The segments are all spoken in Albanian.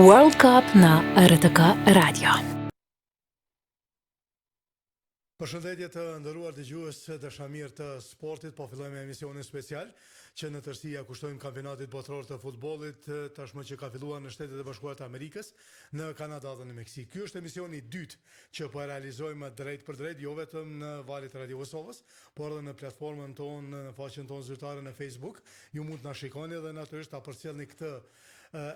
World Cup në RTK Radio. Përshëndetje të nderuar dëgjues dashamirë të sportit, po fillojmë me emisionin special që në tërësi ja kushtojmë kampionatit botror të futbollit tashmë që ka filluar në Shtetet e Bashkuara të Amerikës, në Kanada dhe në Meksik. Ky është emisioni i dytë që po e realizojmë drejt për drejt, jo vetëm në valët e Radio Kosovës, por edhe në platformën tonë, në faqen tonë zyrtare në Facebook. Ju mund të na shikoni dhe natyrisht ta përcjellni këtë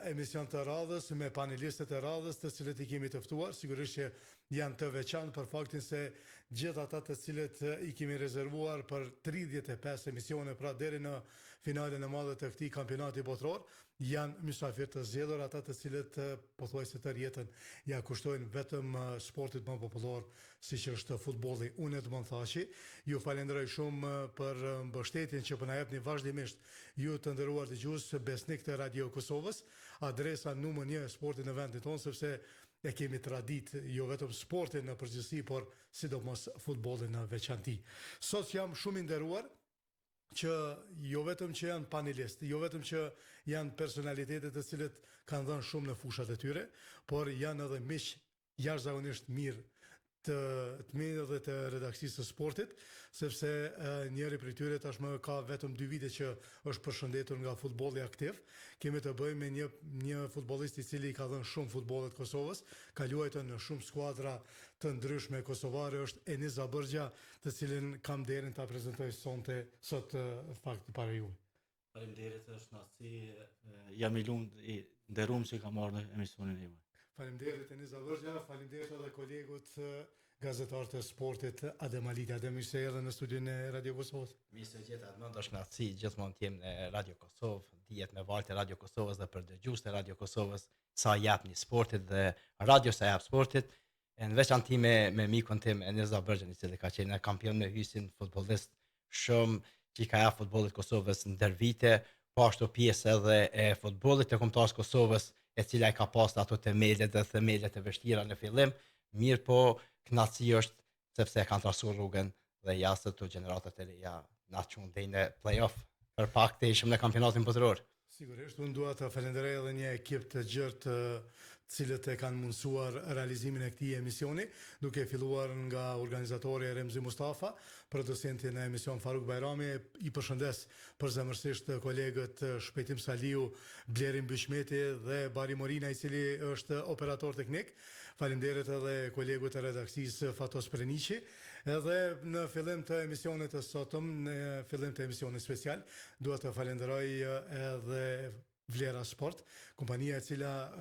emision të radhës me panelistët e radhës të cilët i kemi të ftuar, sigurisht që janë të veçantë për faktin se gjithë ata të cilët i kemi rezervuar për 35 emisione, pra deri në finalen e madhe të këtij kampionati botror, janë mysafir të zgjedhur, ata të cilët pothuajse të rjetën ja kushtojnë vetëm sportit më popullor siç është futbolli. Unë do të thashi, ju falenderoj shumë për mbështetjen që po na jepni vazhdimisht ju të nderuar dëgjues besnik të Radio Kosovës, adresa numër 1 e sportit në vendin tonë, sepse e kemi tradit jo vetëm sportin në përgjithësi, por sidomos futbollin në veçanti. Sot jam shumë i nderuar që jo vetëm që janë panelistë, jo vetëm që janë personalitete të cilët kanë dhënë shumë në fushat e tyre, por janë edhe miq jashtëzakonisht mirë të mirë dhe të redaksisë të sportit, sepse njëri prej tyre tashmë ka vetëm 2 vite që është përshëndetur nga futbolli aktiv. Kemi të bëjmë me një futbollist i cili ka dhënë shumë futbollit Kosovës, ka luajtur në shumë skuadra të ndryshme kosovare, është Enis Zabërgja, të cilin kam nderin ta prezantoj sot fakt para ju. Faleminderit, është kënaqësi, jam i lumtur i nderuar që kam marrë në emisionin e juaj. Faleminderit Enis Zabërgja, faleminderit edhe kolegut gazetar të sportit Adem Aliti. Adem, mirë se erdhe në studion e Radio Kosovës. Mirë se gjeta, është kënaqësi gjithmonë të jem në Radio Kosovë, dihet me valët e Radio Kosovës dhe për dëgjuesit e Radio Kosovës sa japni sportit dhe radio sa jap sportit. Në veçanti me mikun tim Enis Zabërgjën, i cili ka qenë kampion me hyjsin, futbollist shumë që ka jap futbollit Kosovës ndër vite, po ashtu pjesë edhe e futbollit të kombëtar Kosovës, e cila i ka pasur ato themelet e vështira në fillim, mirë po kënaqësi është sepse e kanë trasuar rrugën dhe jashtë të gjeneratat e reja na çon deri në play-off për pak të ishim në kampionatin botror. Sigurisht, unë dua të falenderoj edhe një ekip të gjerë të cilët e kanë mundësuar realizimin e këtij emisioni, duke filluar nga organizatori Remzi Mustafa, producenti në emision Faruk Bajrami, i përshëndes përzemërsisht kolegët Shpejtim Saliu, Blerim Byshmeti dhe Bari Morina, i cili është operator teknik. Faleminderit edhe kolegut të redaksisë Fatos Preniqi. Edhe në fillim të emisionit të sotëm, në fillim të emisionit special, dua të falenderoj edhe Vlera Sport, kompania e cila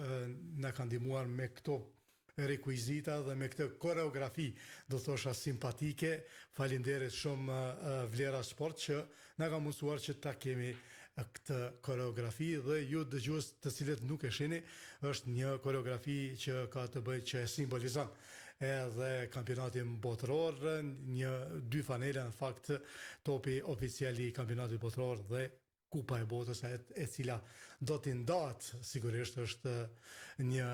na ka ndihmuar me këto rekuizita dhe me këtë koreografi, do thosha simpatike. Faleminderit shumë Vlera Sport që na ka mundësuar që ta kemi këtë koreografi, dhe ju dëgjues të cilët nuk e shihni, është një koreografi që ka të bëjë që e simbolizon edhe kampionatin botror, 2 fanele në fakt, topi oficial i kampionatit botror dhe Kupa e botës, e cila do t'i ndahet, sigurisht është një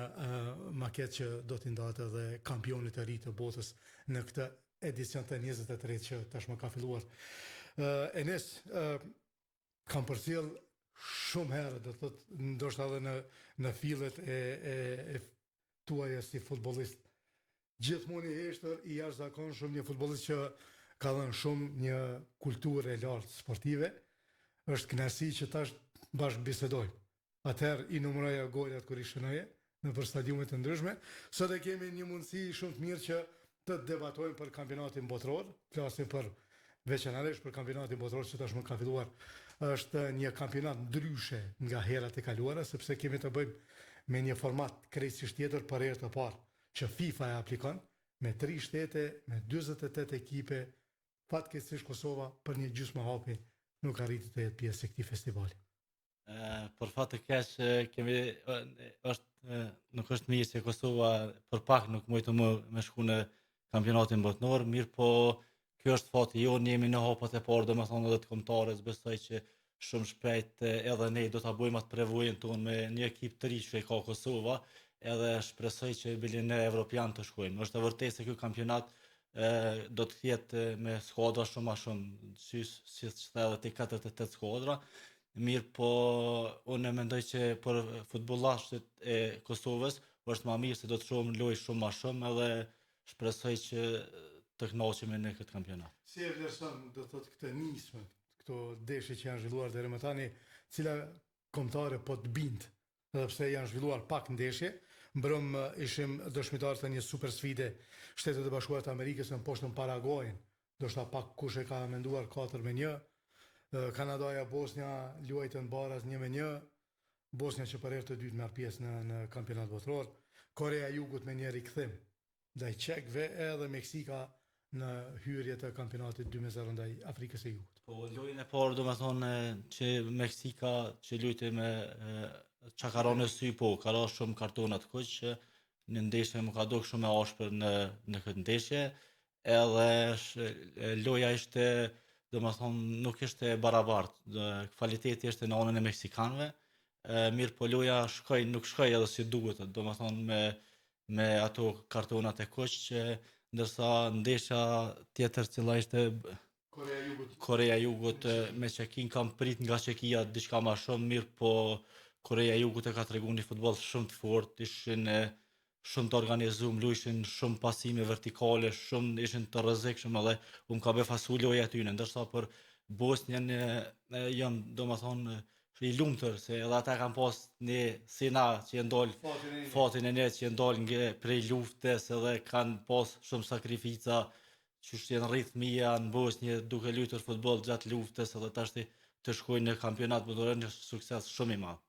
maket që do t'i ndahet edhe kampionit të ri të botës në këtë edicion të 23 që tashmë ka filluar. Enes, kam përcjell shumë herë, do thotë, ndoshta edhe në fillet e tuaja si futbollist. Gjithmonë i heshtër, i jashtëzakonshëm, një futbollist që ka dhënë shumë një kulturë e lartë sportive. Është kënaqësi që tash bashkë bisedojmë. Atëherë i numëroja golat kur i shënoje në stadiume të ndryshme. Sot e kemi një mundësi shumë të mirë që të debatojmë për kampionatin botror, flasim për veçanërisht për kampionatin botror që tashmë ka filluar. Është një kampionat ndryshe nga herat e kaluara, sepse kemi të bëjmë me një format krejtësisht tjetër për herë të parë që FIFA e aplikon, me 3 shtete, me 48 ekipe. Fatkeqësisht Kosova për një gjysmë hapi nuk arriti të jetë pjesë e këtij festivali. Për fat të keq nuk është mirë se Kosova për pak nuk mujtë me shku në kampionatin botror, mirë po kjo është fati jonë, jemi në hapat e parë, domethënë edhe të kombëtarës, besoj që shumë shpejt edhe ne do ta bëjmë atë prevojën tonë me një ekip të ri që ka Kosova, edhe shpresoj që bile në evropian të shkojmë. Është e vërtetë se ky kampionat do të jetë me skuadra shumë ma shumë, si edhe të 48 skuadra, mirë po unë mendoj që për futbollastët e Kosovës është më mirë se do të shohim lojë shumë më shumë edhe shpresoj që të kënaqemi në këtë kampionat. Si e vlerëson do të thotë këtë nismë, këto ndeshje që janë zhvilluar deri më tani, cila kombëtare po të bind, edhe pse janë zhvilluar pak ndeshje, mbrëm ishim dëshmitar të një super sfide Shtetet e Bashkuara të Amerikës në poshtën Paraguajin, ndoshta pak kush e ka menduar 4-1, Kanadaja Bosnia luajtën baraz 1-1, Bosnia që për herë të dytë merr pjesë në kampionat botror, Korea e Jugut me një rikthim ndaj Çekëve edhe Meksika në hyrje të kampionatit 2020 ndaj Afrikës së Jugut. Po lojën e parë domethënë që Meksika që luajti me çakaron në sy po ka rënë shumë kartona të kuq që në ndeshje më ka dukë shumë e ashpër në këtë ndeshje edhe loja ishte domethënë nuk ishte barabartë, kvaliteti ishte në anën e meksikanëve, mirë po loja nuk shkoi edhe si duhet, domethënë me ato kartonat e kuq që ndërsa ndeshja tjetër cila ishte Korea e Jugut me Çekin kam prit nga Çekia diçka më shumë mirë, po Korea e Jugut e ka treguar një futboll shumë të fortë, ishin shumë të organizuar, luajshin shumë pasime vertikale, shumë ishin të rrezikshëm edhe ka befasu loja aty, ndërsa për Bosnjën janë domethënë i lumtur se edhe ata kanë pas një si na që ndol fatin e ne që ndol prej luftës edhe kanë pas shumë sakrifica që janë rrit mia në Bosnjë duke luajtur futboll gjatë luftës edhe tash të shkojnë në kampionat botror një sukses shumë i madh.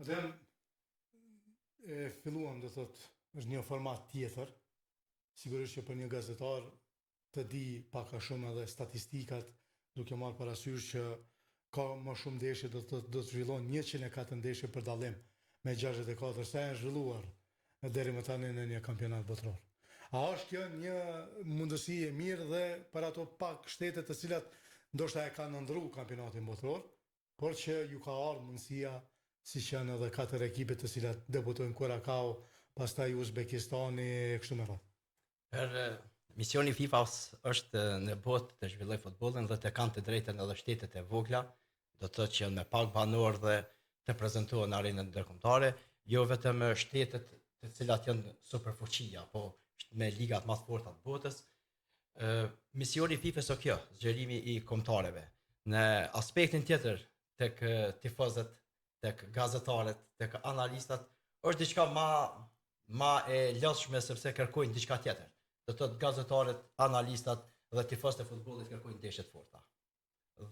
Atë e filluam do thotë është një format tjetër. Sigurisht që për një gazetar të di pak a shumë edhe statistikat duke marrë parasysh që ka më shumë ndeshje do të zhvillon 104 ndeshje për dallim me 64 sa janë zhvilluar deri më tani në një kampionat botror. A është kjo një mundësi e mirë dhe për ato pak shtete të cilat ndoshta e kanë ndrru kampionatin botror, por që ju ka ardhur mundësia siç janë edhe 4 ekipet të cilat debutojnë Curacao, pastaj Uzbekistani e kështu me radhë. Per misioni FIFA-s është në botë të zhvilloj futbollin dhe të kanë të drejtën edhe shtetet e vogla, do të thotë që me pak banor dhe të prezantohen në arenën ndërkombëtare, jo vetëm shtetet të cilat janë superfuqia, po me ligat më të forta të botës. Misioni FIFA-s është kjo, zgjerimi i kombëtarëve. Në aspektin tjetër tek tifozët, tek gazetarët, tek analistat, është diçka ma e lodhshme sepse kërkojnë diçka tjetër. Do të thotë gazetarët, analistat dhe tifozët e futbollit kërkojnë ndeshje të forta.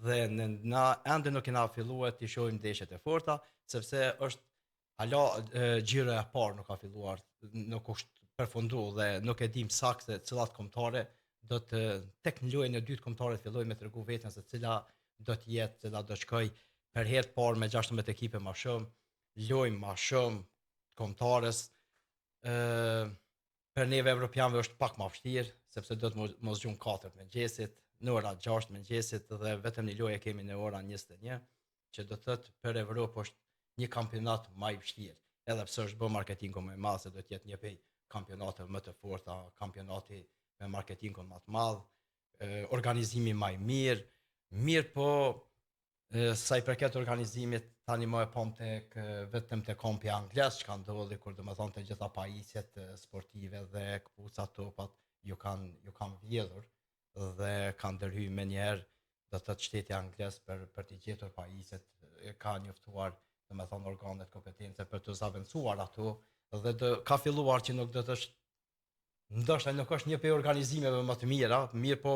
Dhe na ende nuk kena filluar të shohim ndeshjet e forta, sepse është hala gjira e parë nuk ka filluar, nuk është përfunduar dhe nuk e dim saktë cilat kombëtare do të tek në lojën e dytë kombëtarët fillojnë me tregu veten se cila do të jetë, cila do shkoj për herë të parë me 16 ekipe më shumë, lojë më shumë kombëtarës. Për neve evropianëve është pak më vështirë, sepse do të mos gjum 4 mëngjesit, në ora 6 mëngjesit dhe vetëm një lojë kemi në ora 21, që do të thotë për Evropë është një kampionat më i vështirë. Edhe pse është bërë marketingu më i madh, se do të jetë një prej kampionateve më të forta, kampionati me marketingun më të madh, organizimi më i mirë po sa i përket organizimit tani më e pam vetëm te kampi angles që kanë ndodhi kur domethënë të gjitha pajisjet sportive dhe kpucat topat ju kanë vjedhur dhe kanë ndërhyr me njerë do të thotë shteti angles për të gjetur pajisjet ka njoftuar domethënë organet kompetente për të zaventsuar ato dhe ka filluar që nuk do të është ndoshta nuk është një prej organizimeve më të mira, mirë po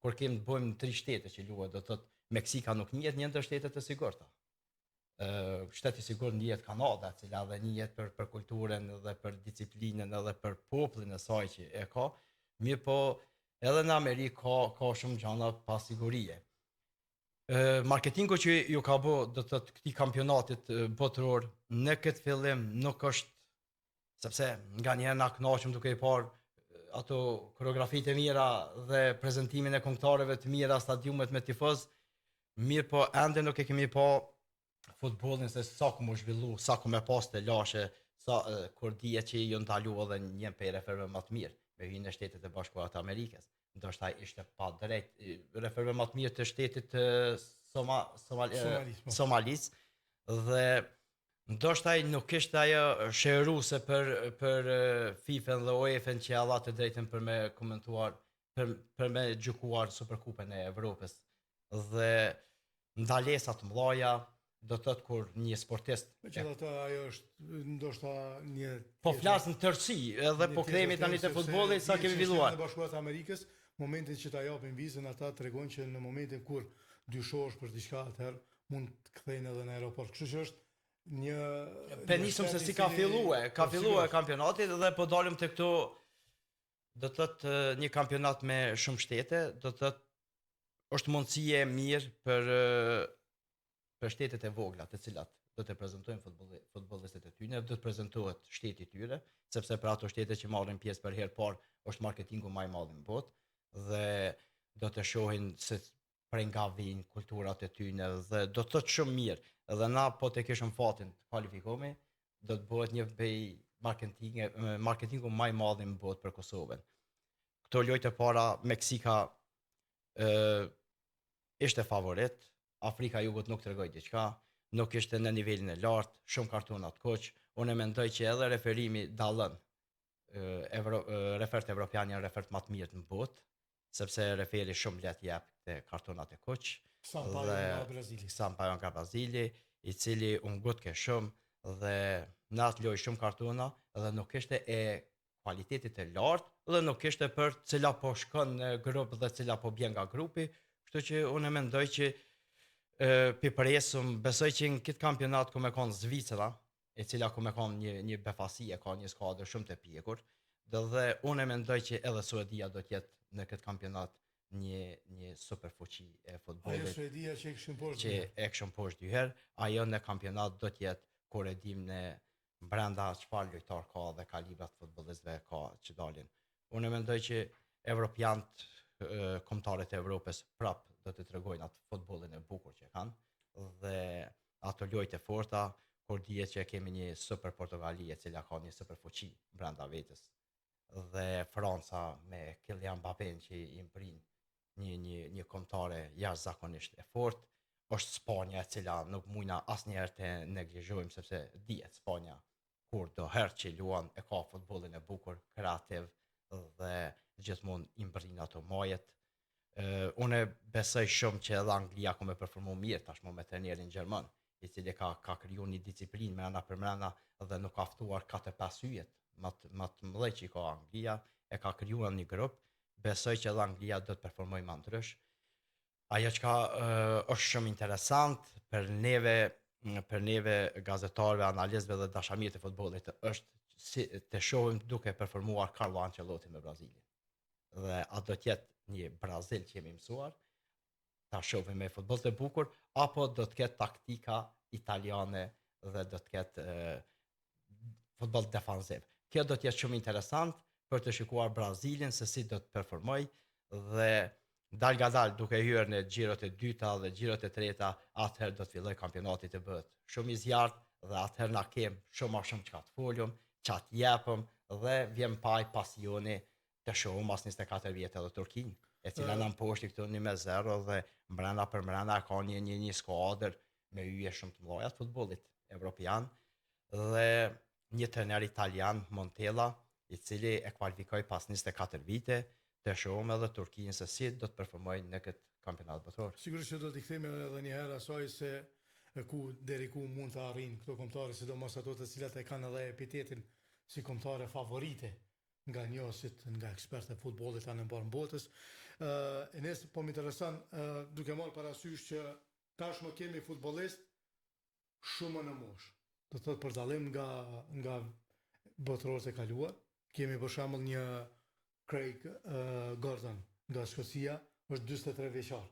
kur kemi të bëjmë 3 shtete që luajnë do të thotë Meksika nuk njihet një ndër shtetet e sigurta. Shteti i sigurt njihet Kanada, e cila dhe njihet për kulturën dhe për disiplinën edhe për popullin e saj që e ka. Mirë po edhe në Amerikë ka shumë gjëra pa sigurie. Marketingu që ju ka bë do të thotë këtij kampionatit botror në këtë fillim nuk është sepse nganjëherë na kënaqem duke i parë ato koreografitë e mira dhe prezantimin e kombëtarëve të mira, stadiumet me tifoz. Mirë po ende nuk e kemi pa futbollin se sa ku më zhvillu, sa ku me pas të lashe, sa kur dihet që ju ndalu edhe një prej referëve më të mirë me hyrjen e Shtetit e Bashkuara të Amerikës. Ndoshta ishte pa drejt referëve më të mirë të shtetit Somalis dhe ndoshta ai nuk ishte ajo shëruese për FIFA dhe UEFA që alla të drejtën për me komentuar për me gjykuar Superkupën e Evropës. Dhe ndalesa të mëdha do të thotë kur një sportist Megjithatë ajo është ndoshta një po flasin tërësi edhe po kthehemi tani te futbolli sa kemi filluar. Në Bashkuar të Amerikës, momentin që ta japin vizën ata tregojnë që në momentin kur dyshosh për diçka atëherë mund të kthejnë edhe në aeroport. Kështu që është një nisëm se si ka filluar kampionati dhe po dalim te këto do të thotë një kampionat me shumë shtete, do të thotë është mundësie mirë për shtetet e vogla, të cilat do të prezantojnë futbollistët e tyre, do të prezantohet shteti i tyre, sepse për ato shtete që marrin pjesë për herë parë është marketingu më i madh në botë dhe do të shohin se prej nga vijnë kulturat e tyre dhe do të thotë shumë mirë. Edhe na po të kishim fatin të kualifikohemi, do të bëhet një prej marketingu më i madh në botë për Kosovën. Këto lojë të para Meksika ishte favorit, Afrika Jugut nuk tregoi diçka, nuk ishte në nivelin e lartë, shumë kartona të koq. Unë mendoj që edhe referimi dallon. Refert evropian janë refert më të mirë në botë, sepse referi shumë lehtë jep te kartonat e koq. Sampaio nga Brazili, i cili ungut ke shumë dhe në atë lojë shumë kartona dhe nuk ishte e kualitetit e lartë dhe nuk ishte për cila po shkon në grup dhe cila po bjen nga grupi, kështu që unë mendoj që besoj që në këtë kampionat ku me kanë Zvicra, e cila ku me kanë një befasi, ka një skuadër shumë të pjekur, dhe unë mendoj që edhe Suedia do të jetë në këtë kampionat një super fuqi e futbollit. Ajo Suedia që e kishim poshtë dy herë, ajo në kampionat do të jetë kur e dim në brenda çfarë lojtar ka dhe kalibrat futbollistëve ka që dalin. Unë mendoj që evropianët kombëtarët e Evropës prap do të tregojnë atë futbollin e bukur që kanë dhe ato lojë të forta kur dihet që kemi një super Portogali e cila ka një super fuqi brenda vetes dhe Franca me Kylian Mbappé që i mbrin një kombëtare jashtëzakonisht e fortë, është Spanja e cila nuk mujna asnjëherë të neglizhojmë sepse dihet Spanja kur do herë që luan e ka futbollin e bukur, kreativ dhe gjithmonë i mbrin ato majet. Unë besoj shumë që edhe Anglia ka me performu mirë tashmë me trajnerin gjerman, i cili ka kriju një disiplinë brenda për brenda dhe nuk ka ftuar 4-5 yjet më të mëdhej që ka Anglia, e ka krijuar një grup. Besoj që edhe Anglia do të performojë më ndrysh. Ajo që është shumë interesant për neve gazetarëve, analistëve dhe dashamirët e futbollit është si të shohim duke performuar Carlo Ancelotti me Brazilin. Dhe atë do të jetë një Brazil që jemi mësuar, ta shohim me futboll të bukur, apo do të ketë taktika italiane dhe do të ketë futboll defansiv. Kjo do të jetë shumë interesant për të shikuar Brazilin se si do të performoj dhe dal nga dal duke hyrë në xhirot e dyta dhe xhirot e treta, atëherë do të filloj kampionati të bëhet shumë i zjarrt dhe atëherë na kem shumë më shumë çka të folum, çka të japëm dhe vjen pasioni të shohim as 24 vjet edhe Turqinë, e cila na mposhti këtu 1-0 dhe brenda për brenda ka një skuadër me hyje shumë të mëdha të futbollit evropian dhe një trajner italian, Montella, i cili e kualifikoi pas 24 vite, të shohim edhe Turqinë se si do të performojnë në këtë kampionat botror. Sigurisht që do t'i kthejmë edhe një herë asaj se deri ku mund të arrijnë këto kombëtare, sidomos ato të cilat e kanë edhe epitetin si kombëtare favorite nga njohësit, nga ekspertë e futbollit anë mbarë botës. Enes, po më intereson, duke marrë parasysh që tashmë kemi futbollist shumë në moshë. Do të thotë për dallim nga botërorët e kaluar, kemi për shembull një Craig Gordon nga Skocia, është 43 vjeçar.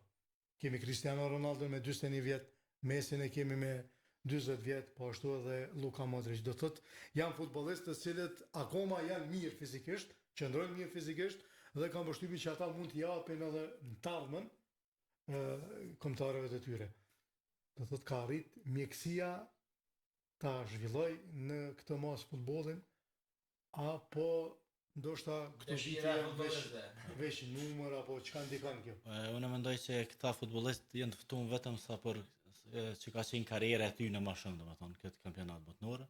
Kemi Cristiano Ronaldo me 41 vjet, Messi ne kemi me 40 vjet, po ashtu edhe Luka Modric. Do thotë janë futbollistë të cilët akoma janë mirë fizikisht, qëndrojnë mirë fizikisht dhe kanë përshtypjen që ata mund t'i japin edhe në të ardhmen kombëtarëve të tyre. Do thotë ka arrit mjekësia ta zhvilloj në këtë mos futbollin, apo ndoshta këto vite Dëshira janë futbollistëve. veç numër apo çka ndikon kjo? Unë mendoj që këta futbollistë janë të ftuar vetëm sa për që ka qenë karriera e tyre më shumë, domethënë këtë kampionat botëror.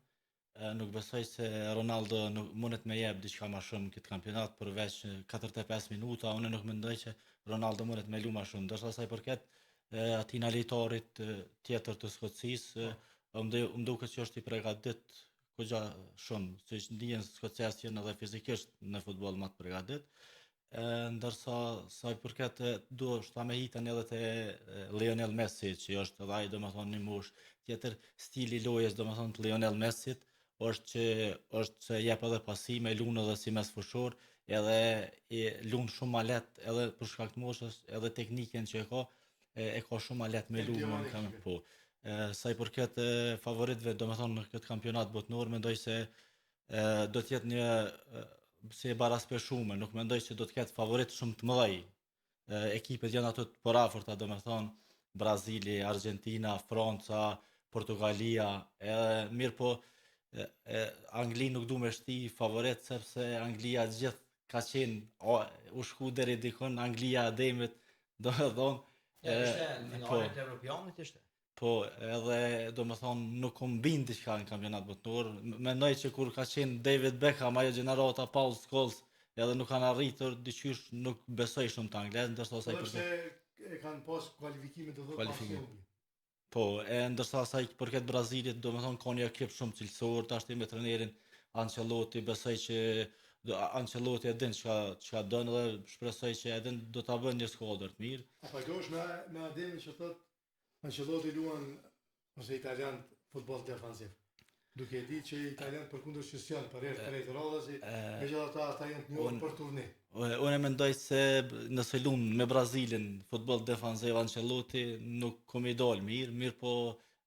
Nuk besoj se Ronaldo nuk mundet me jep diçka më shumë këtë kampionat përveç 45 minuta. Unë nuk mendoj që Ronaldo mundet me lu më shumë. Ndërsa sa i përket atij lojtarit tjetër të Skocisë, më duket që është i përgatitur goxha shumë, siç ndihen skocezët janë edhe fizikisht në futboll më të përgatitur. Ndërsa sa i përket do shta me hitën edhe te Lionel Messi, që është edhe ai domethënë një mosh tjetër, stili lojës domethënë të Lionel Messit është që jep edhe pasime, lun edhe si mesfushor, edhe lun shumë ma lehtë edhe për shkak të moshës, edhe teknikën që e ka shumë ma lehtë me lun po. Sa i përket favoritëve, domethënë në këtë kampionat botëror, mendoj se do të jetë një si e baraspeshume, nuk mendoj se do të ketë favorit shumë të mëdhej. Ekipet janë ato të parafërta, domethënë Brazili, Argentina, Franca, Portugalia, mirë po Angli nuk du me shti favorit sepse Anglia gjithë ka qenë u shku deri dikon Anglia demit do me thonë Ishte në finalet evropianit ishte. po edhe do me thonë nuk kom bind diçka në kampionat botëror. Mendoj që kur ka qenë David Beckham, ajo gjenerata Paul Scholes, edhe nuk kanë arritur diqysh nuk besoj shumë të Angles, ndërsa sa i përket e kanë pas kualifikime të thotë Kualifikime. Po, ndërsa sa i përket Brazilit, do me thonë ka një ekip shumë cilësor, tash me trenerin Ancelotti, besoj që Ancelotti e din çka don dhe shpresoj që e din do ta bën një skuadër të mirë. A pagosh me Ademin që thot Ancelotti luan ose italian futboll defansiv. Duke e ditë që italianët përkundër që janë për herë të rejtë radhasi, megjithatë ata janë të njohur për turne. Unë mendoj se nëse lun me Brazilin futboll defansiv Ancelotti nuk komi dal mirë po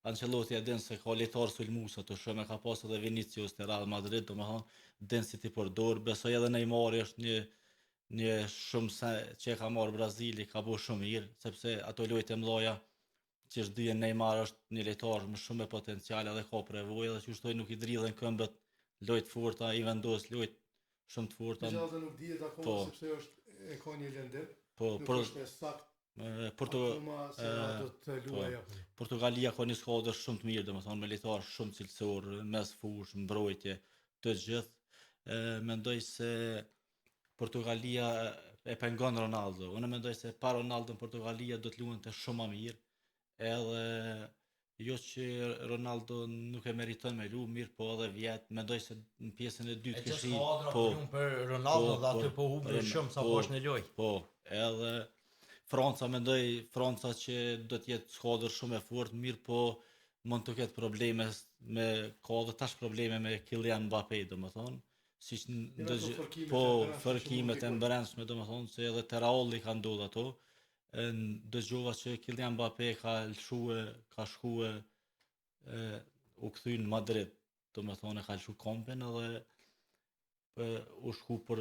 Ancelotti e din se ka lojtar sulmuesa të shumë, ka pas edhe Vinicius te Real Madrid, domethënë din si ti përdor, besoj edhe Neymar është një shumë se që ka marrë Brazili, ka bu shumë mirë, sepse ato lojtë e mëdha që është dyje Neymar është një lojtar me shumë potencial edhe ka prevojë dhe që shtoj nuk i dridhen këmbët lojtë forta, i vendos lojtë shumë të forta. Megjithatë nuk dihet akoma sepse është e ka një lëndim. Nuk është sakt. Portugalia ka një skuadër shumë të mirë, domethënë me lojtarë shumë cilësor, mes fush, mbrojtje, të gjithë. Mendoj se Portugalia e pengon Ronaldo. Unë mendoj se pa Ronaldo Portugalia do të luante shumë më mirë. Edhe jo që Ronaldo nuk e meriton me lu, mirë po edhe vjet, mendoj se në pjesën e dytë kishi për Ronaldo dhe aty po humbën shumë sa po është në lojë. Po, edhe Franca mendoj që do të jetë skuadër shumë e fortë, mirë po mund të ketë probleme ka edhe tash probleme me Kylian Mbappé, domethënë, siç po fërkimet e brendshme, domethënë se edhe te Raulli ka ndodhur ato. Dëgjova që Kylian Mbappé ka shkuë u kthy në Madrid, domethënë ka lëshu kompin edhe u shku për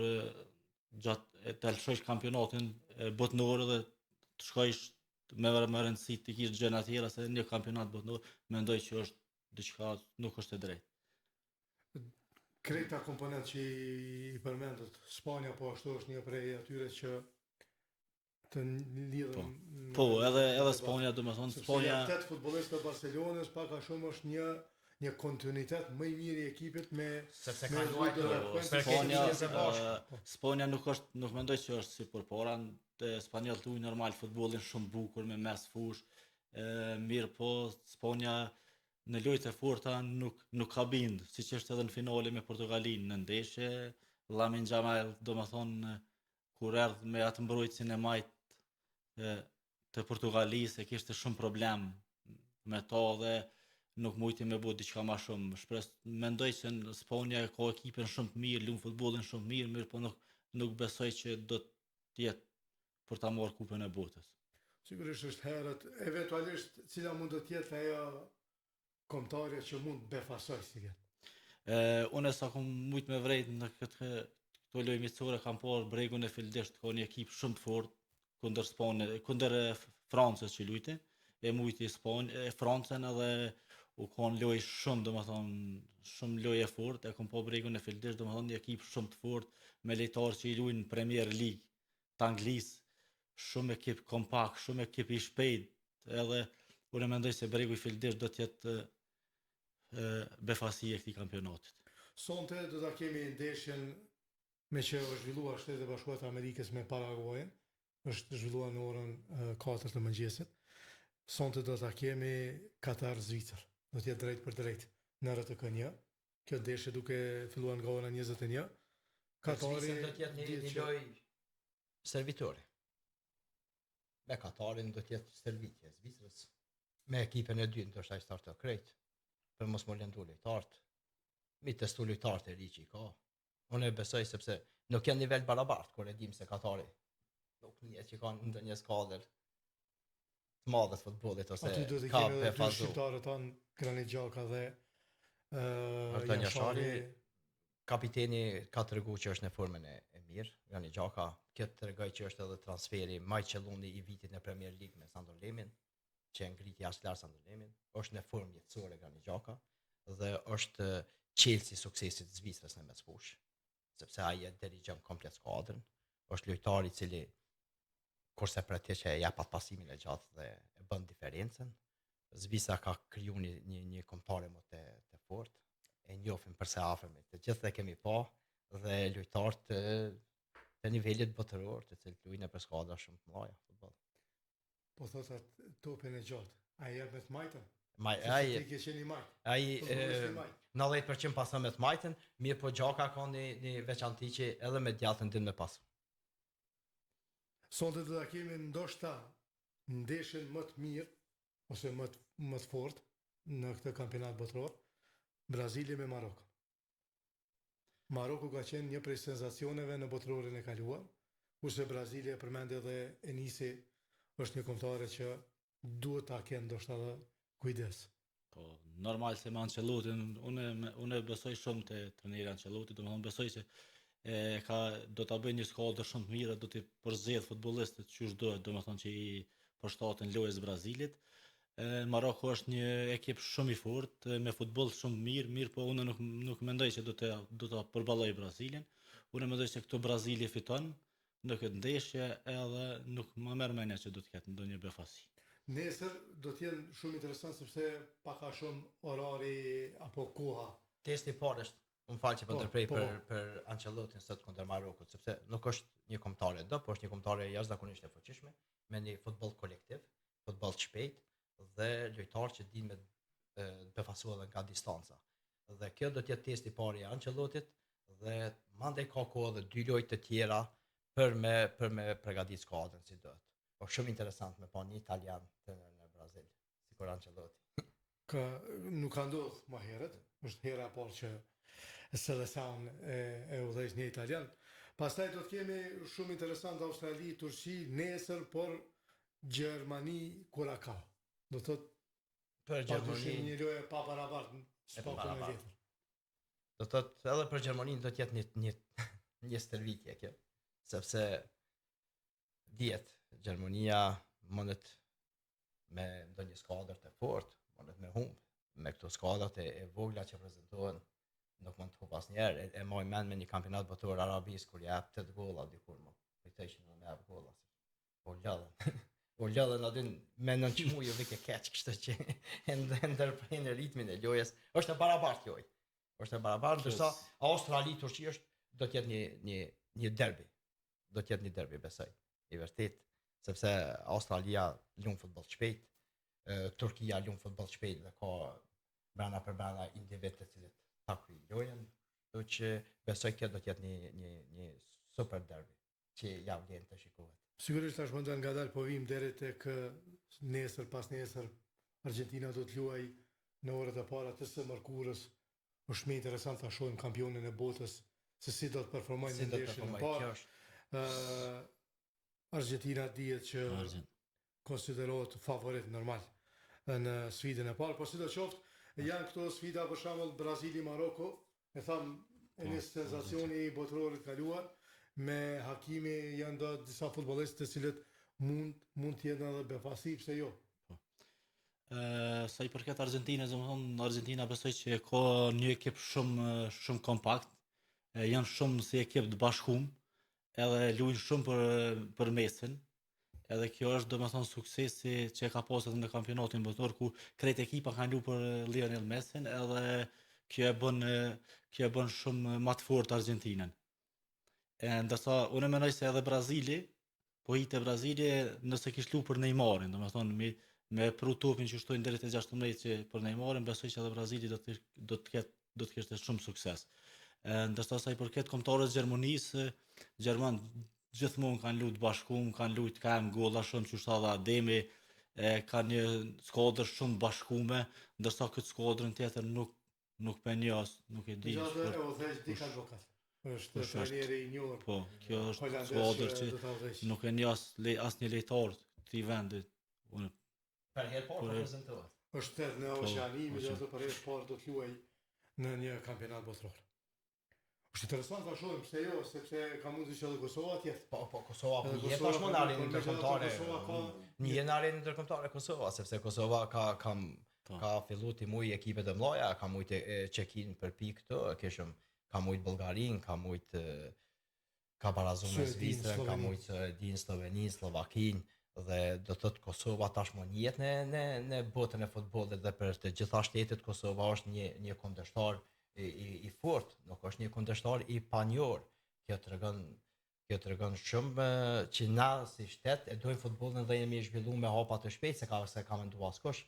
gjatë të lëshojsh kampionatin botëror dhe të shkojsh me rëndësi të kish gjëra të tjera se një kampionat botëror, mendoj që është diçka nuk është e drejtë. Krejta komponent që i përmendët, Spanja po ashtu është një prej atyre që të lidhen. Po, edhe Spanja, domethënë Spanja. Sepse 8 futbollistë të Barcelonës pak a shumë është një kontinuitet më i mirë i ekipit me sepse ka luajtur Spanja nuk mendoj që është si përpara, spanjollët luajnë normal futbollin shumë bukur me mes fush. Mirë po Spanja në lojtë e forta nuk ka bind, siç është edhe në finale me Portugalinë në ndeshje, Lamine Yamal domethënë kur erdh me atë mbrojtësin e majt të Portugalisë kishte shumë problem me to dhe nuk mujti me bëu diçka më shumë. Mendoj se në Spanja ka ekipën shumë të mirë, luan futbollin shumë mirë po nuk besoj që do të jetë për ta marrë kupën e botës. Sigurisht është herët, eventualisht cila mund të jetë ajo kombëtarja që mund të befasoj si këtë. Unë sa kom mujt me vrejt në këto lojë miqësore kam parë Bregun e Fildesht, ka një ekip shumë të fortë kundër Francës që luajti, e mujti Francën edhe u kanë lojë shumë, domethënë shumë lojë e fortë, e kom po bregun e Fildish, domethënë një ekip shumë të fortë, me lojtarë që i luajnë në Premier League të Anglisë, shumë ekip kompakt, shumë ekip i shpejt, edhe unë mendoj se bregu i Fildish do të jetë befasi e këtij kampionatit. Sonte do ta kemi ndeshjen me që është zhvilluar Shtetet e Bashkuara të Amerikës me Paraguayin, është zhvilluar në orën 4 të mëngjesit. Sonte do ta kemi Katar-Zvicër. Do të jetë drejt për drejt në RTK1. Kjo ndeshje duke filluar nga ora 21. Katari do të jetë një lojë servitore. Me Katarin do të jetë servitje Zvicrës. Me ekipën e dytë ndoshta i startë krejt për mos më lëndu lojtarët. Mi testu lojtarët e ri që i ka. Unë e besoj sepse nuk janë nivel barabartë kur e dim se Katari nuk njihet që kanë ndonjë skadër të madhe të futbollit ose aty do të ka kemi edhe dy befazu. shqiptarët tanë Granit Gjaka dhe Artan Jashari. Jashari, kapiteni ka tregu që është në formën e mirë, Granit Gjaka, këtë tregoj që është edhe transferi më i qelluni i vitit në Premier League me Sandor Lemin, që ngriti jashtë lartë Sandor Lemin, është në formë jetësore Granit Gjaka dhe është Chelsea suksesit Zvicrës në mesfush, sepse ai e dirigjon komplet skuadrën, është lojtar i cili kurse për atë që e jep atë pasimin e gjatë dhe e bën diferencën. Zvicra ka kriju një kombëtare më të fortë, e njohim përse afërmit. Të gjithë e kemi pa dhe lojtarë të nivelit botëror, të cilët luajnë për skuadra shumë të mëdha futboll. Po thot atë topin e gjatë. Ai jep me të majtën. Ai ke qenë i majt. ai Futbollisti i majt. 90% pason me të majtën, mirë po Gjaka ka një veçanti që edhe me djatën din me pas. Sonte do ta kemi ndoshta ndeshjen më të mirë ose më të fortë në këtë kampionat botror, Brazili me Maroko. Maroko ka qenë një prej senzacioneve në botrorin e kaluar, kurse Brazili e përmend edhe Enisi është një kombëtare që duhet ta kenë ndoshta edhe kujdes. Po, normal se me Ancelotin, unë besoj shumë te trajneri Ancelotti, domethënë besoj se do ta bëjë një skuadër shumë të mirë, do t'i përzgjedh futbollistët që duhet, domethënë që i përshtaten lojës Brazilit. Maroko është një ekip shumë i fortë, me futboll shumë mirë, po unë nuk mendoj që do ta përballoj Brazilin. Unë mendoj se këtu Brazili fiton në këtë ndeshje edhe nuk më merr mendja që do të ketë ndonjë befasi. Nesër do të jenë shumë interesant sepse pak a shumë orari apo koha. Testi i parë është, më fal që po ndërprej po. për Ancelottin sot kundër Marokut, sepse nuk është një kombëtare do, po është një kombëtare jashtëzakonisht e fuqishme, me një futboll kolektiv, futboll të shpejt dhe lojtarë që dinë me befasu edhe nga distanca. Dhe kjo do të jetë testi i parë i Ancelottit dhe mandej ka kohë edhe dy lojë të tjera për me përgatitur skuadrën si duhet. Po shumë interesant me pa një italian në Brazil, sikur Ancelotti. Nuk ka ndodhur më herët, është hera e parë që seleksion e udhëheq një italian. Pastaj do të kemi shumë interesant Australi, Turqi, nesër, por Gjermani, Curacao. Do thotë Për Gjermani një lojë pa barabartë spakun e vjetër. do thotë edhe për Gjermaninë do të jetë një stërvitje kjo, sepse dihet Gjermania mundet me ndonjë skuadër të fortë, mundet me humb me këto skuadrat e vogla që prezantohen, nuk mund të humb asnjëherë. E moj mend me një kampionat botror arabis kur jap 8 golla dikur më. Kujtoj që nuk jap golla. Po lodhen. Po lodhen aty me 9 çmuj dhe ke catch, kështu që ndërprerjen e ritmin e lojës është e barabartë lojë. Është e barabartë, ndërsa Australi Turqi do të jetë një derbi. Do të jetë një derbi besoj. I vërtet, sepse Australia luan futboll shpejt, Turqia luan futboll shpejt dhe ka brana për brana individ të cilët ta kryejnë lojën, kështu që besoj kjo do të jetë një super derbi që ja vlen të shikohet. Sigurisht tash mund të ngadal po vim deri tek nesër, pas nesër Argentina do të luajë në orët e para të së mërkurës. Është më interesant ta shohim kampionin e botës se si do të performojnë në ndeshjen e parë. Argentina dihet që konsiderohet favorit normal në sfidën e parë, por sidoqoftë janë këto sfida për shembull Brazili Maroko, e tham një sensacioni i botrorit kaluar. Me Hakimi janë do disa futbollistë të cilët mund të jenë edhe befasi, pse jo. Sa i përket Argentinës, domethënë Argentina besoj që ka një ekip shumë kompakt, janë shumë si ekip të bashkuar, edhe luajnë shumë për mesin. Edhe kjo është domethënë suksesi që ka pasur edhe në kampionatin botror ku krejt ekipa kanë luajtur për Lionel Messin, edhe kjo e bën shumë më të fortë Argentinën. Ndërsa unë mendoj se edhe Brazili, po hitë Brazili nëse kish luajtur për Neymarin, domethënë me pru topin që shtojnë deri te 16 që për Neymarin, besoj që edhe Brazili do të kishte shumë sukses. Ndërsa sa i përket kombëtarëve të Gjermanisë, Gjermanë gjithmonë kanë luajtur bashkuar, kanë golla shumë që shta dhe Ademi, kanë një skuadër shumë bashkume, ndërsa këtë skuadrën tjetër nuk penjas, nuk e di. Është trajneri i njohur. Po, kjo është skuadër që nuk e njeh asnjë lojtar të këtij vendi. Unë për herë parë prezantohet. Është në Oceani, megjithatë për herë parë do të luajë në një kampionat botror. Është interesant ta shohim pse jo, sepse ka mundësi që edhe Kosova tjetë. Po Kosova po jetë tashmë në arenë ndërkombëtare. Një në arenë ndërkombëtare Kosova, sepse Kosova ka filluar të muj ekipe të mëdha, ka mujt Çekin për pikë këto, ka mujt Bullgarin, ka mujt ka barazuar me Zvicrën, ka mujt Sloveninë, Slovakinë, dhe do të thotë Kosova tashmë njihet në botën e futbollit dhe për të gjitha shtetet Kosova është një kundërshtar i fortë, nuk është një kundërshtar i panjohur. Kjo tregon shumë që na si shtet e dojmë futbollin dhe jemi zhvilluar me hapa të shpejtë se ka menduar askush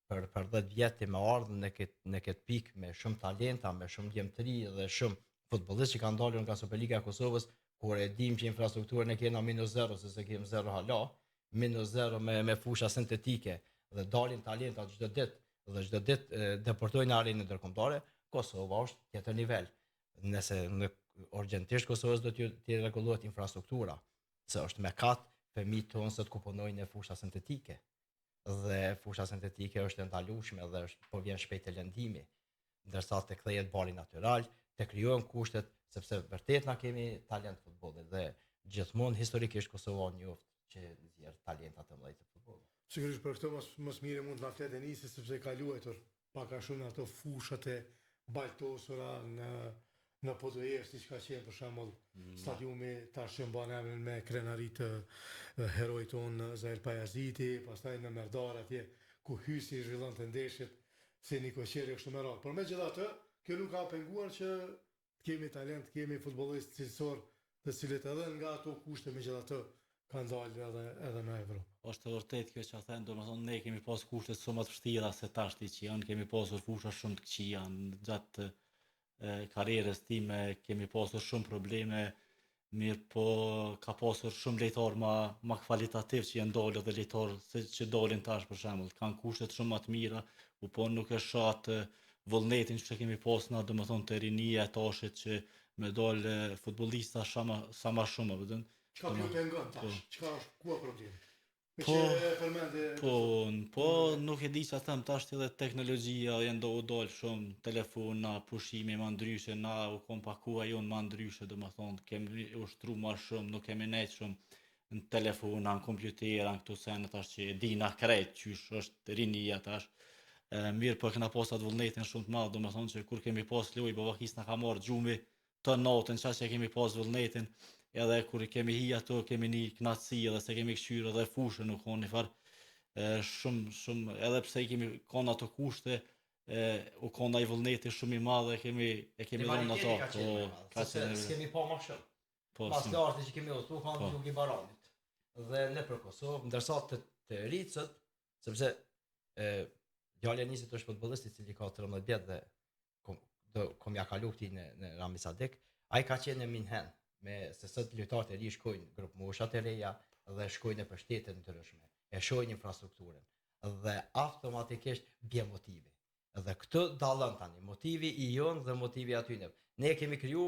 për 10 vjet më ardhmë në këtë pikë me shumë talenta, me shumë djemtëri dhe shumë futbollistë që kanë dalur nga Superliga e Kosovës, kur e dim që infrastrukturën e kena -0, se kemi 0 hala, -0 me fusha sintetike dhe dalin talenta çdo ditë deportojnë në arenën ndërkombëtare. Kosova është tjetër nivel. Nëse në urgjentisht Kosovës do të rregullohet infrastruktura, se është me kat fëmijët tonë se të kuponojnë në fusha sintetike. Dhe fusha sintetike është e ndalueshme dhe po vjen shpejt te lëndimi. Ndërsa të kthehet bali natyral, të krijohen kushtet, sepse vërtet na kemi talent futbollit dhe gjithmonë historikisht Kosova njoft që nxjerr talenta të mëdha të futbollit. Sigurisht për këtë mos mire mund ta fletë Enisi sepse ka luajtur pak a shumë ato fushat e baltosura në Podojevë, siç ka qenë për shembull stadiumi tash që mban emrin me krenarit të herojit ton Zair Pajaziti, pastaj në Merdar atje ku hysi zhvillonte ndeshjet si Nikoqeri kështu me radhë. Por megjithatë, kjo nuk ka penguar që kemi talent, kemi futbollistë cilësor, të cilët edhe nga ato kushte megjithatë kanë dalë edhe në Evropë. Është vërtet kjo që thënë, domethënë ne kemi pas kushte shumë të vështira se tashti që janë, kemi pasur fusha shumë të këqija gjatë karrierës time, kemi pasur shumë probleme, mirë po ka pasur shumë lojtar më kvalitativ që janë dalë dhe lojtar që dalin tash për shembull, kanë kushte shumë më të mira, po nuk e shoh atë vullnetin që kemi pasur na, domethënë të rinia e tashit që me dalë futbollista sa më shumë, vëdën. Çka pjot e ngon tash? Çka është ku ka problem? Po, nuk e di që them tash edhe teknologjia janë do u dal shumë, telefona, pushimi më ndryshe, na u kompakua jon më ndryshe, domethënë kemi ushtru më shumë, nuk kemi nejt shumë në telefona, në kompjutera, në këto sene tash që e dina krejt qysh është rinia tash. Mirë po kena pas atë vullnetin shumë të madh, domethënë që kur kemi pas lojë Bavakis na ka marrë gjumi të natën, çka që kemi pas vullnetin. Edhe kur kemi hi ato, kemi një knatësi edhe se kemi këshyrë edhe fushë nuk konë një farë shumë, edhe pse kemi konë ato kushte, u konë i vullneti shumë i madhe, e kemi dhënë ato. S'kemi pa ma shumë. Pas lartë që kemi otu, kanë nuk i baranit. Dhe ne për Kosovë, ndërsa të rritësët, sepse djalja Enisit është futbollist i cili ka 13 vjet dhe kom ja kalu këtij në Rami Sadek, ai ka qenë në Minhen. Se sot lojtarët e ri shkojnë grup moshat e reja dhe shkojnë për shtete të ndryshme, e shohin infrastrukturën dhe automatikisht bie motivi. Dhe këtë dallon tani, motivi i jon dhe motivi atyne. Ne kemi kriju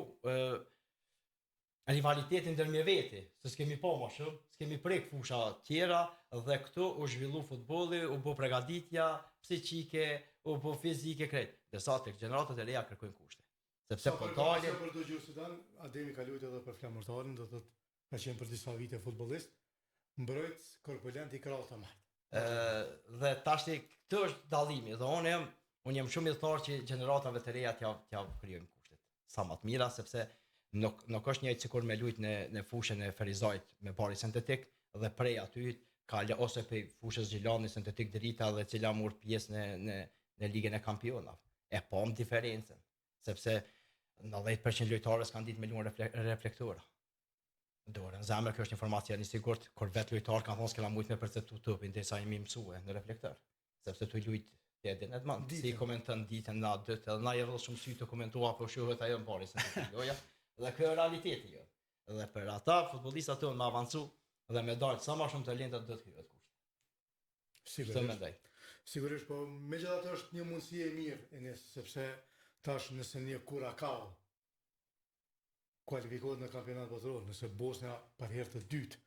rivalitetin ndërmjet veti, se s'kemi pa më shumë, s'kemi prek fusha tjera dhe këtu u zhvillu futbolli, u bë përgatitja psiqike, u bë fizike krejt. Ndërsa tek gjeneratat e reja kërkojnë kushte. Sepse po dalin për të Gjusidan, Ademi ka luajtur edhe për flamurtarin, do thotë ka qenë për disa vite futbollist, mbrojtës korpulent i krahut të madh. Dhe tashti këtë është dallimi. Dhe unë jam shumë i thorë që gjeneratave të reja t'ja krijojmë kushtet sa më të mira, sepse nuk është njëjtë sikur me lujt në fushën e Ferizajt me bari sintetik dhe prej aty ose pe fushës Gjilani sintetik drita dhe cila mor pjesë në ligën e kampionave. E pam diferencën, sepse 90% lojtarës kanë ditë me luan reflektora. Dorë, në zemër kjo është informacion i sigurt, kur vetë lojtar kanë thonë s'kena mujt me perceptu tupin derisa jemi mësue në reflektor. Sepse tu lujt te din edman, si komenton ditën na dytë, edhe na jevë shumë sy të komentua po shohet ajo në bari sintetik. Joja. Dhe kjo është realiteti jo. Dhe për ata futbollistat tonë me avancu dhe me dalë sa më shumë talentat do të hyjë kushte. Sigurisht, po megjithatë është një mundësi e mirë, sepse tash nëse një Curacao kualifikohet në kampionat botror, nëse Bosnia për herë të dytë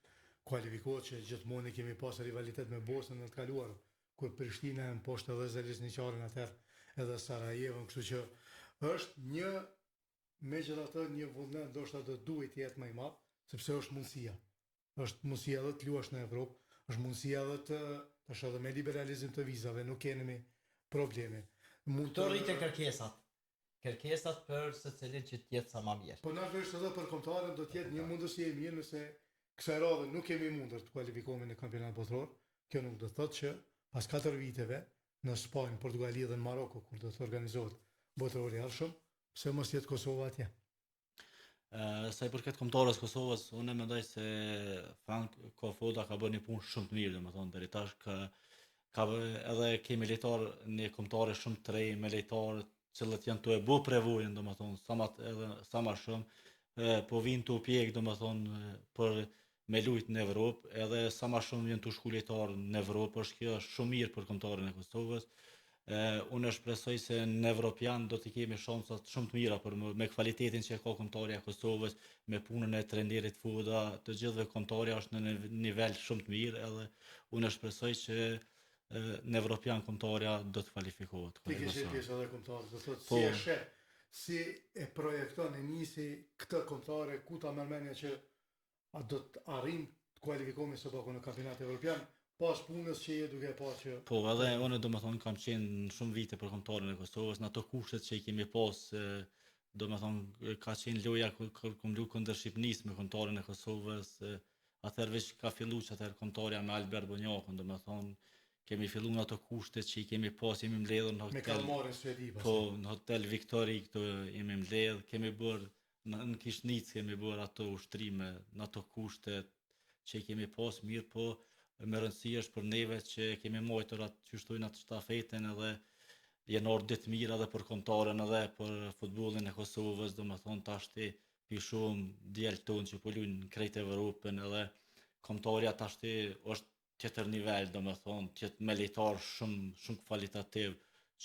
kualifikohet, që gjithmonë kemi pasur rivalitet me Bosnën në të kaluarën, kur Prishtina në poshtë edhe Zvezdničarin atëherë edhe Sarajevën, kështu që është një megjithatë një vullnet ndoshta do duhet të jetë më i madh, sepse është mundësia. Është mundësia edhe të luash në Evropë, është mundësia edhe tash edhe me liberalizim të vizave, nuk kemi probleme. Mund të rritën kërkesat për secilin që të jetë sa më mirë. Po natyrisht edhe për kombëtarën do të jetë një mundësi e mirë nëse kësaj radhe nuk kemi mundur të kualifikohemi në kampionat botror. Kjo nuk do të thotë që pas 4 viteve në Spanjë, Portugali dhe në Maroko kur do të organizohet botrori i ardhshëm, pse mos jetë Kosova atje? Sa i përket kombëtarës Kosovës, unë mendoj se Frank Kofoda ka bërë një punë shumë të mirë, domethënë deri tash ka edhe kemi lojtar në kombëtare shumë të rej, me lojtarë cilët janë të e bu prevojën, domethënë sa më shumë, po vinë të pjek, domethënë për me lujt në Evropë, edhe sa më shumë vjen të shku lojtarë në Evropë, është kjo shumë mirë për kombëtarën e Kosovës. Unë shpresoj se në Evropian do të kemi shansat shumë të mira për me kvalitetin që ka kombëtarja e Kosovës, me punën e trajnerit Fuda, të gjithëve kombëtarja është në nivel shumë të mirë, edhe unë shpresoj që në Evropian kombëtarja do të kvalifikohet. Ti ke qenë pjesë edhe kombëtarë, do thotë si e sheh, si e projekton e nisi këtë kombëtare, ku ta merr mendja që do të arrijmë të kualifikohemi së bashku në kampionatin evropian, pas punës që je duke pa që... Po, edhe unë domethënë kam qenë shumë vite për kombëtarën e Kosovës, në ato kushtet që i kemi pas, domethënë ka qenë loja kur kom lu kundër Shqipënisë me kombëtarën e Kosovës, atëherë veç ka fillu që atëherë kombëtarja me Albert Bonjakun, domethënë kemi fillu në ato kushtet që i kemi pas, jemi mbledhur në hotel. Me Kalmarin Suedi pas. Po, në hotel Victory këtu jemi mbledhur, kemi bërë në Kishnicë kemi bërë ato ushtrime në ato kushtet që i kemi pas mirë, po me rëndësi është për neve që kemi mojtur atë që shtojnë atë shtafetën edhe jenë orë ditë mirë edhe për kombëtarën edhe për futbollin e Kosovës, domethënë tashti pi shumë djalë tonë që po luajnë krejt Evropën edhe kombëtarja tashti është tjetër nivel, domethënë tjetër me lojtar shumë kvalitativ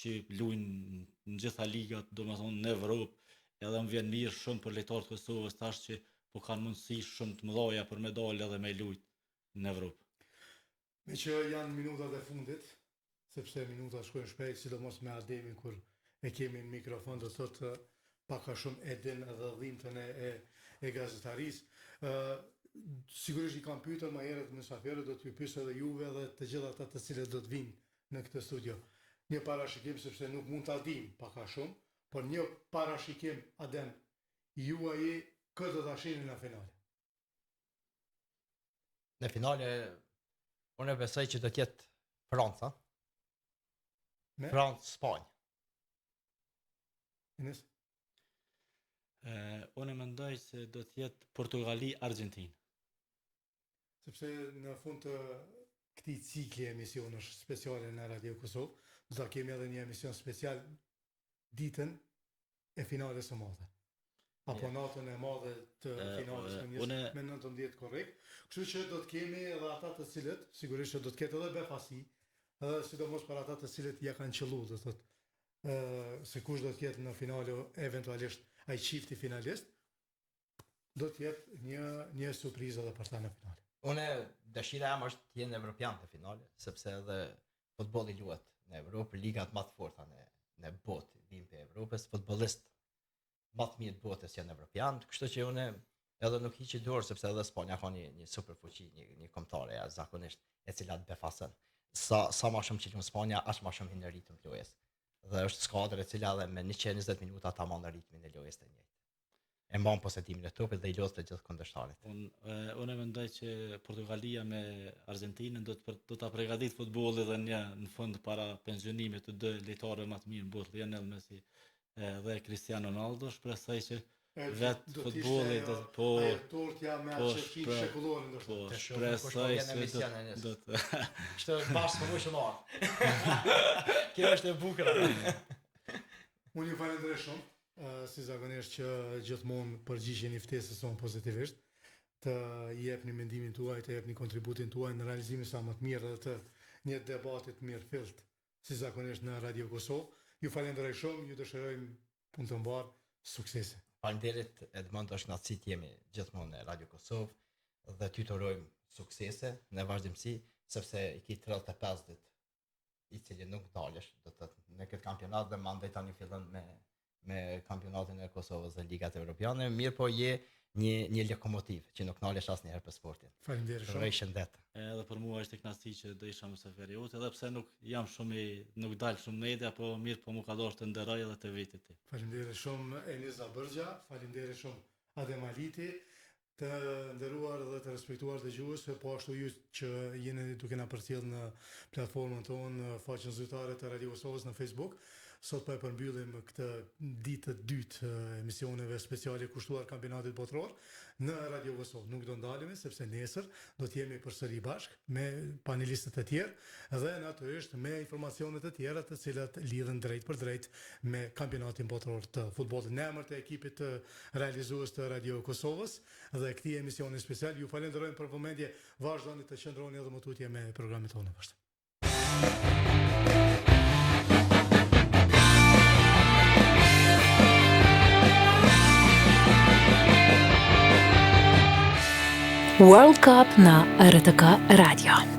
që luajnë në gjitha ligat, domethënë në Evropë, edhe më vjen mirë shumë për lojtarët e Kosovës tash që po kanë mundësi shumë të mëdha për me dalë edhe me lujt në Evropë. Me që janë minutat e fundit, sepse minutat shkojnë shpejt, sidomos me Ademin kur e kemi në mikrofon, do thotë paka shumë edin edhe dhimbtën e gazetarisë. Sigurisht i kam pyetur më herët në Saferë, do t'ju pyes edhe juve dhe të gjithë ata të cilët do të vinë në këtë studio. Një parashikim, sepse nuk mund ta dim paka shumë, por një parashikim, Adem, juaj këtë do ta shihni në finale. Në finale unë besoj që do të jetë Franca. Francë-Spanjë. Ines? Unë mendoj se do të jetë Portugali-Argentinë. Sepse në fund të këtij cikli emisionesh speciale në Radio Kosovë, do ta kemi edhe një emision special ditën e finales së madhe. Apo natën e madhe të finales me 19 korrekt. Kështu që do të kemi edhe ata të cilët, sigurisht që do të ketë edhe befasi, edhe sidomos për ata të cilët ja kanë qelluar, do thotë, se kush do të jetë në finale, eventualisht ai çifti finalist, do të jetë një surprizë edhe për ta në finale. Unë dëshira jam është të jenë evropian të finale, sepse edhe futbolli luhet në Evropë, ligat më të forta në botë, vinë për Evropës, futbollist më të mirë të botës janë evropian, kështu që unë edhe nuk hiqi dorë sepse edhe Spanja ka një super fuqi, një kombëtare zakonisht e cila të befason. sa më shumë që në Spanja, aq më shumë hin në ritëm të lojës. Dhe është skuadër e cila edhe me 120 minuta ta mban ritmin e lojës të njëjtë. E mban posedimin e topit dhe i lodh të gjithë kundërshtarit. Unë mendoj që Portugalia me Argentinën do ta përgatitë futbollin dhe në fund para pensionimit të dy lojtarëve më të mirë në botë, Lionel Messi dhe Cristiano Ronaldo, shpresoj që vetë futbolli po tortja me atë shekullorin do të po shpresoj se do të Kështu bashkë më shumë. Kjo është e bukur. Unë ju falenderoj shumë. Si zakonisht që gjithmonë përgjigjeni ftesës sonë pozitivisht, të jepni mendimin tuaj, të jepni kontributin tuaj në realizimin sa më të mirë dhe të një debatit mirë fillt, si zakonisht në Radio Kosovë. Ju falenderoj shumë, ju dëshirojmë punë të mbarë, suksese. Faleminderit Edmond, është kënaqësi të jemi gjithmonë në Radio Kosovë dhe ty të urojmë suksese në vazhdimsi, sepse i ke 35 ditë i cili nuk dalesh, do të në këtë kampionat dhe mandej tani fillon me kampionatin e Kosovës dhe ligat evropiane, mirë po je një lokomotiv që nuk nalesh asnjëherë për sportin. Faleminderit shumë. Uroj shëndet. Edhe për mua është e kënaqësi që do isha mësafiri jote, edhe pse nuk jam nuk dal shumë media, po mirë po më ka dorë të nderoj edhe të vitit ti. Faleminderit shumë Eliza Bërgja, faleminderit shumë Adem Aliti, të nderuar dhe të respektuar dëgjues, po ashtu ju që jeni duke na përcjell në platformën tonë, në faqen zyrtare të Radio Kosovës në Facebook. Sot po e përmbyllim këtë ditë të dytë emisioneve speciale kushtuar kampionatit botror në Radio Kosovë. Nuk do ndalemi sepse nesër do të jemi përsëri bashkë me panelistët e tjerë dhe natyrisht me informacione të tjera të cilat lidhen drejt për drejt me kampionatin botror të futbollit. Në emër të ekipit të realizues të Radio Kosovës dhe këtij emisioni special ju falenderojmë për vëmendje. Vazhdoni të qëndroni edhe më tutje me programet tona vazhdim. World Cup na RTK Radio.